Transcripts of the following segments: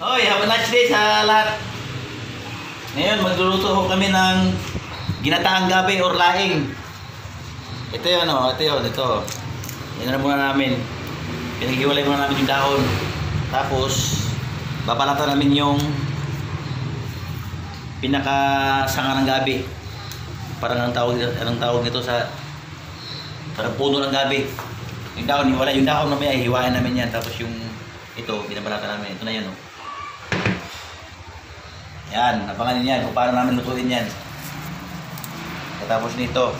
Hoy, have a nice day sa lahat. Ngayon, magluluto ho kami ng ginataang gabi or laing. Ito yun, ito. Yan na muna namin. Pinaghiwalay muna namin yung dahon. Tapos, babalatan namin yung pinakasanga ng gabi. Parang anong tawag nito sa parang puno ng gabi. Yung dahon, hiwalay. Yung dahon namin ay hiwain namin yan. Tapos yung ito, binabalatan namin. Ito na yan, oh. Yan, abangan niyo yan kung paano namin lutuin yan. Katapos nito,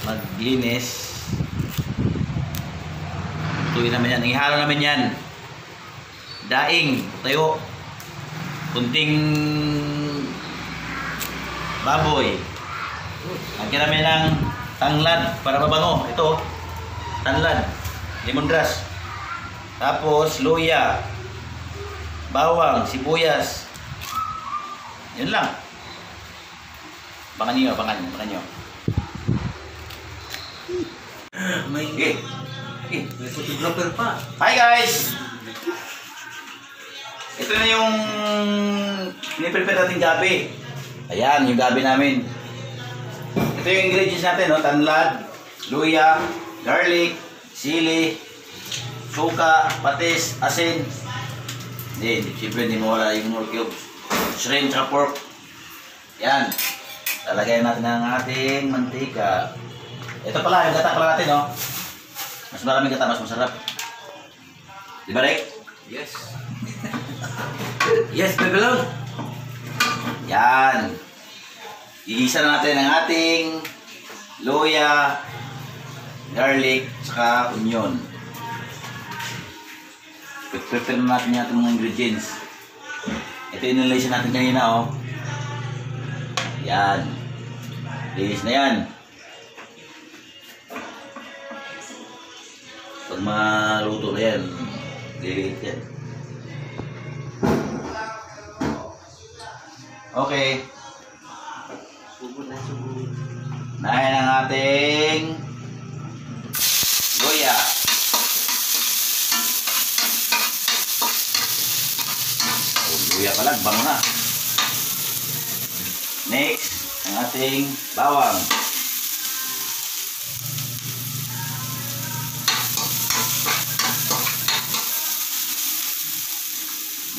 maglinis. Lutuin namin yan. Ihalo namin yan. Daing, tayo. Kunting baboy. Lagyan namin ng tanglad para mabango. Ito, tanglad, lemongrass. Tapos, luya, bawang, sibuyas. Yun lang. Abangan nyo. May photographer pa. Hi guys! Ito na yung piniprepare natin gabi. Ayan, yung gabi namin. Ito yung ingredients natin, no? Tanlad, luya, garlic, sili, suka, patis, asin. Siyempre hindi mawala yung more cubes. Shrimp at pork. Yan. Lalagyan natin ang ating mantika. Ito pala, yung gata pala natin, no? Mas maraming gata, mas masarap. Di ba, Rick? Yes. Yes, Bebelon. Yan. Igisa na natin ang ating luya, garlic, saka onion. Prepare na natin yung ating mga ingredients. Ito yung nilalisan natin kanina, oh. Yan. Linis na yan. Pag maluto na yan, liliit yan. Okay. Sugod. Nahin ang ating luya. Luya pala, bango na. Next, ang ating bawang.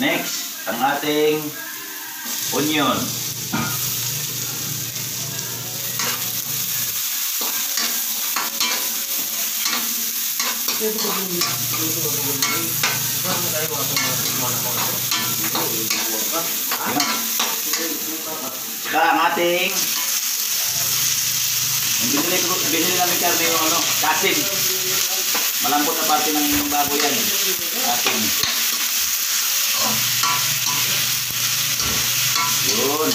Next, ang ating onion. Saka ang ating binili namin karne yung kasim. Malambot na parte ng baboy yan. Kasim. Yun.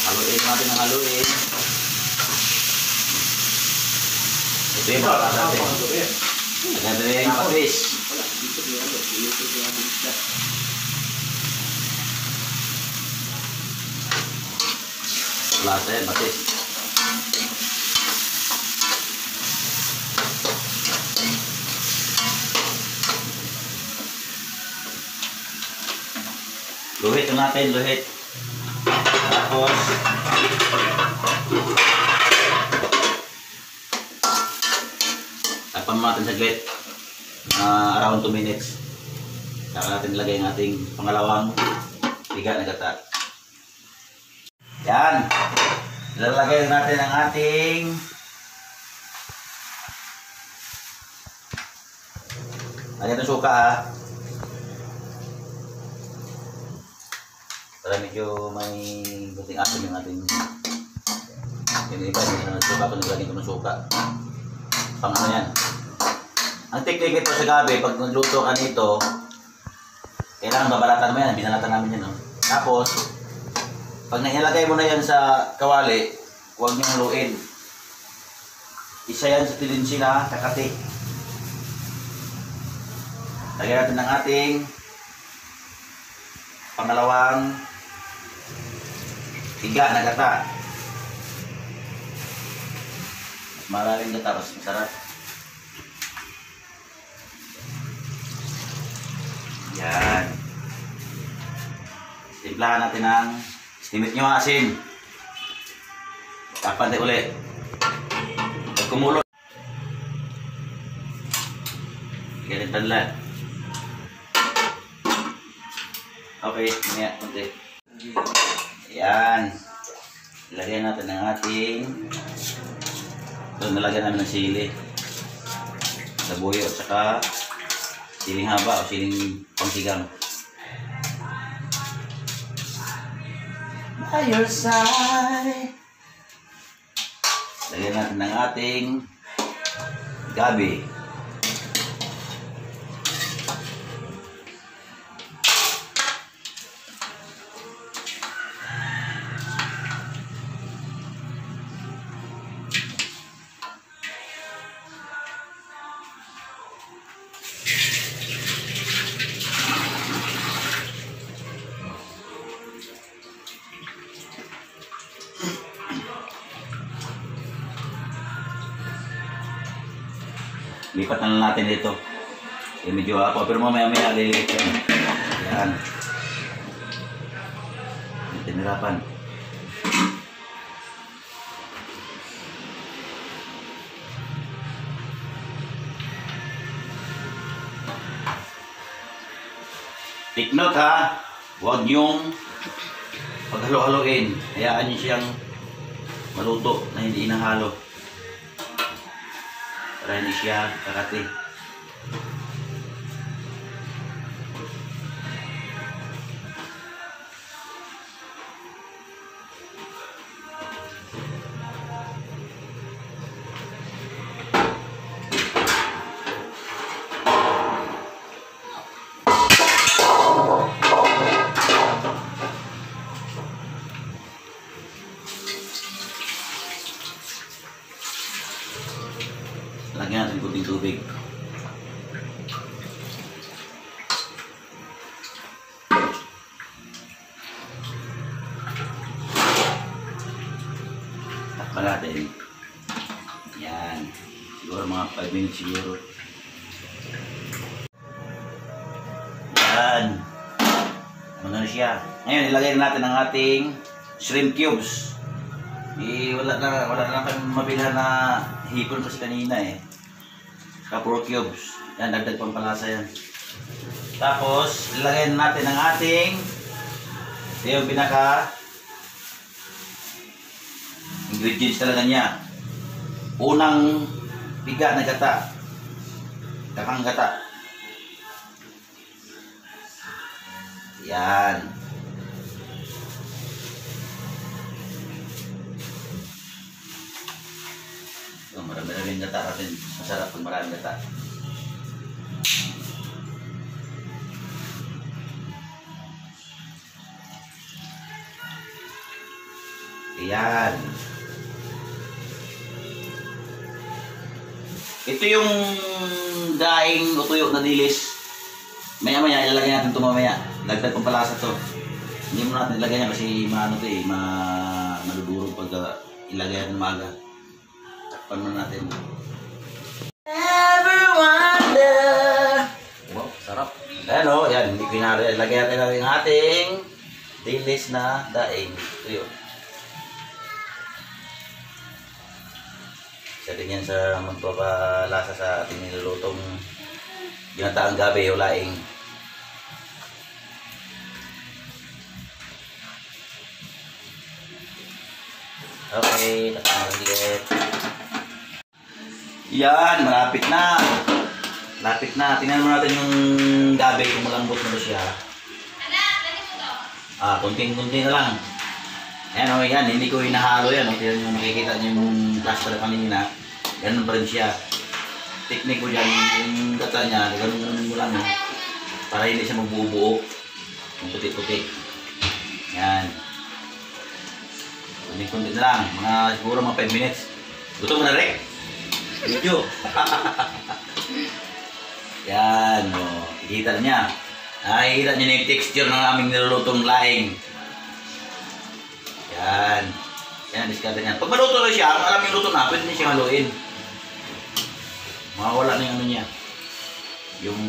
Haluin natin ang haluin. Ito yung para natin. Agad rin yung patis. Lasa yan, patis. Luhit natin, luhit. Tapos tapan natin saglit. Around 2 minutes. Saka natin ilagay ang ating pangalawang tiga na gata. Yan. Ilalagay natin ang ating lagyan ng suka, ha. Para medyo may buting asin yung ating yung iba, yung suka ko nilagyan ko ng suka. Pang ano yan. Ang technique ito sa gabi, pag nagluto ka nito, kailangan babalatan mo yan. Binalatan namin yan, no? Tapos, pag nailagay mo na yan sa kawali, huwag niyong haluin. Isa yan sa tilinsi na kakati. Lagyan natin ng ating pangalawang tiga na gata. Mas maraming gata, mas masarap. timplahan natin ng estimate nyo asin. Tapan tayo ulit. Pag kumulo. Ganit tanlad. Okay, maya, kunti. Ayan. Ilagyan natin ang ating doon nalagyan namin ng sili. Labuyo at saka siling haba o siling pangsigang. By your side. Lagyan natin ng ating gabi. Lipat na lang natin dito. Medyo ako, pero mamaya-maya lilipat yan. Yan. Tinirapan. Take note ha, huwag niyong paghalo-haloin. Hayaan niyo siyang maluto na hindi inahalo. Para hindi siya kakati. Lagyan natin kunting tubig. Takpan natin. Yan. Siguro mga 5 minutes siguro. Yan. Ano na siya. Ngayon, ilagay natin ang ating shrimp cubes. Wala na kami mabilhan na hipon kasi kanina eh. Kapuro cubes. Yan, dagdag pampalasa yan. Tapos, ilagay natin ang ating ito yung pinaka ingredients talaga niya. Unang piga na gata. Kakang gata. Yan. Marami-raming gata natin. Masarap kung maraming gata. Ayan. Ito yung daing o tuyo na dilis. Maya-maya, ilalagay natin ito mamaya. Dagdag pampalasa to. Hindi mo natin ilagay yan kasi maano ito eh. Madudurog pag ilagay natin maga. Takpan mo natin. Ever wonder. Wow, sarap. Ayan o, yan. Hindi pinari. Lagyan natin ang ating dilis na daing. Ito yun. Isa din yan sa magpapalasa sa ating nilulutong ginataang gabi o laing. Okay, takpan ulit. Yan, malapit na. Lapit na. Tingnan mo natin yung gabi kung malambot na ba siya. Kunting-kunti na lang. Ayan o, yan. Hindi ko hinahalo yan. Tingnan nyo, makikita nyo yung plaster kanina. Ganun pa rin siya. Teknik ko dyan, yung gata niya, ganun mo lang. Para hindi siya magbubuo. Yung puti-puti. Yan. Kunti-kunti na lang. Siguro mga 5 minutes. Gusto mo na rin? Video. Yan, o. Ikita niya. Nakikita niyo na yung texture ng aming nilulutong laing. Yan. Yan, diskarte niya. Pag maluto na siya, alam yung luto na, pwede niya siyang haluin. Mawawala na yung ano niya. Yung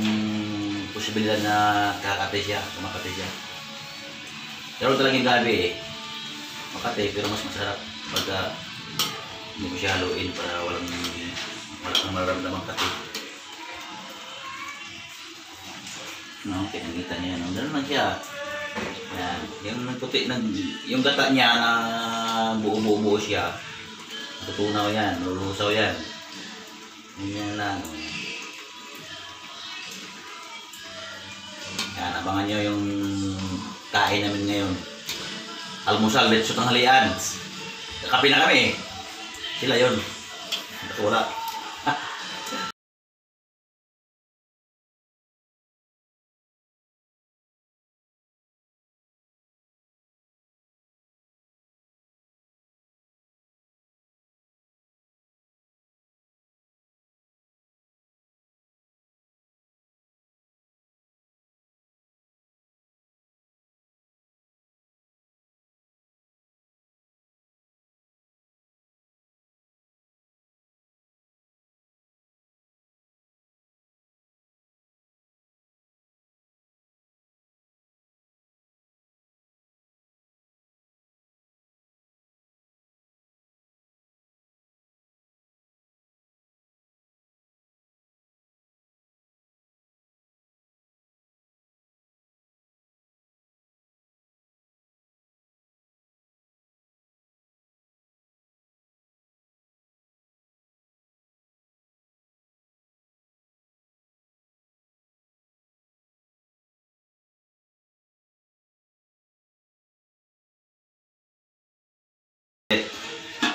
posibilidad na kakate siya, kumakate siya. Pero talagang gabi eh. Makati, pero mas masarap pagka hindi mo siya haluin para walang mararamdamang kati. No, pinagita niya yan. Ganun lang siya. Yan. Yung puti, yung gata niya na buo-buo siya. Tutunaw yan, lulusaw yan. Ganyan lang. Yan, abangan nyo yung kain namin ngayon. Almusal, let's shoot ang halian. Kakapi na kami. Sila yun. Ba't wala?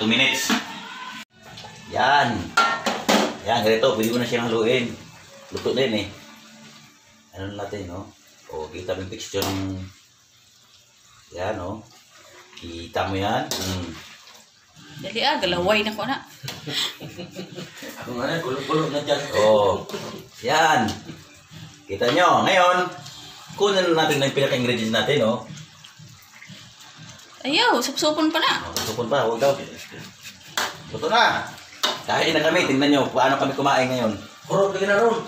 Two minutes. Yan. Yan, ganito. Pwede ko na siyang haluin. Luto din eh. Ano natin, no? O, kita mo yung texture ng... Yan, no? Kita mo yan. Dali galaway na ko na. Ako nga na, kulong-kulong na dyan. O, yan. Kita nyo. Ngayon, kunin natin na yung pinaka-ingredients natin, no? Ayaw, supsupon pa na. Supon pa, huwag daw. Luto na. Kain na kami. Tingnan nyo paano kami kumain ngayon. Kurot, lagi na ron.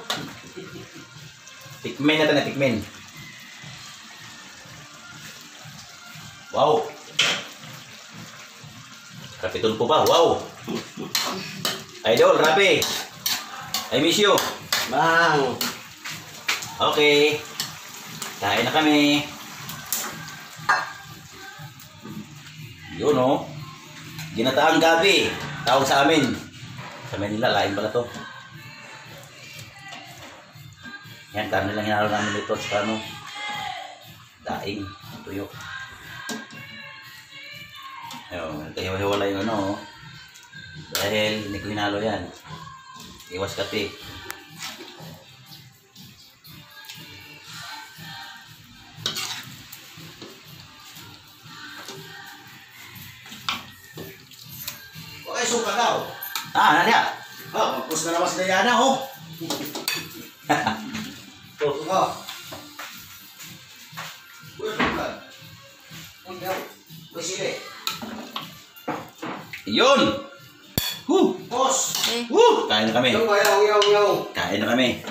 Tikmin natin na tikmin. Wow. Kapitol po ba? Wow. Idol, Rapi. I miss you. Bang! Okay. Kain na kami. Yun o. Ginataang gabi. Tawag sa amin. Sa Manila, lain pala to. Yan, karne lang hinalo namin dito. Sa ano? Daing. Tuyo. Ayun, nagkahiwa-hiwala yung ano. Dahil hindi ko hinalo yan. Iwas kati. Okay, suka daw. Ano niya? Oh, magpus na naman si Diana, oh. Suka. Uy, suka. Uy, daw. Uy, sili. Yun! Woo! Boss. Eh, Woo! Kain na kami. Yaw, yaw, yaw, yaw. Kain na kami.